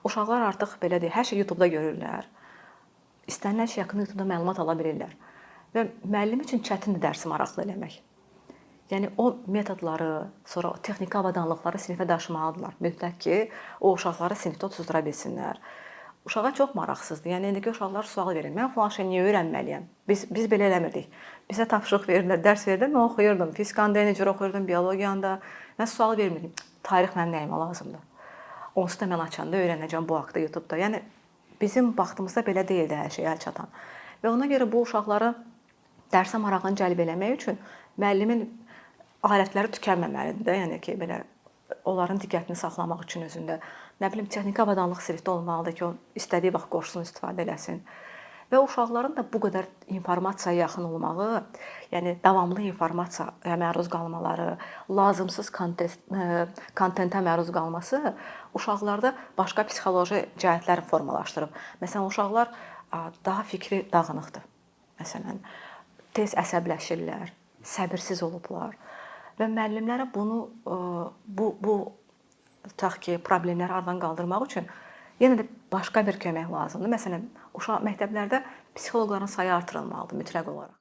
uşaqlar artıq belə deyək, hər şey YouTube-da görürlər. İstənilən şey haqqında YouTube-da məlumat ala bilirlər. Və müəllim üçün çətindir dərsi maraqlı eləmək. Yəni o metodları, sonra o texniki avadanlıqları sinifə daşımalıdırlar. Mütləq ki, o uşaqları sinifdə otuzdura bilsinlər. Uşağa çox maraqsızdır. Yəni indiki uşaqlar sual verir. Mən falan şey niyə öyrənməliyəm? Biz belə eləmirdik. Bizə tapşırıq verirlər, dərs verirlər, mən oxuyurdum. Fizikanı necə oxuyurdum, biologiyani da. Mən sual vermirdim. Tarix mənim nəyimə lazımdır? Onsuz da mən açanda öyrənəcəm bu haqda YouTube-da. Yəni bizim vaxtımızda belə deyildi hər şey əl çatan. Və ona görə bu uşaqları dərsə marağını cəlb eləmək üçün müəllimin alətləri tükənməməlidir də, yəni ki, belə onların diqqətini saxlamaq üçün özündə. Nə bilim, texniki avadanlıq sinifdə olmalıdır ki, o istədiyi vaxt qoşsun, istifadə eləsin. Və uşaqların da bu qədər informasiyaya yaxın olmağı, yəni davamlı informasiyaya məruz qalmaları, lazımsız kontentə məruz qalması uşaqlarda başqa psixoloji cəhətlər formalaşdırıb. Məsələn, uşaqlar daha fikri dağınıqdır. Məsələn, tez əsəbləşirlər, səbirsiz olublar və müəllimlərə bunu bu tutaq ki, problemləri aradan qaldırmaq üçün yenə də başqa bir kömək lazımdır. Məsələn, uşaq məktəblərdə psixoloqların sayı artırılmalıdır mütləq olaraq.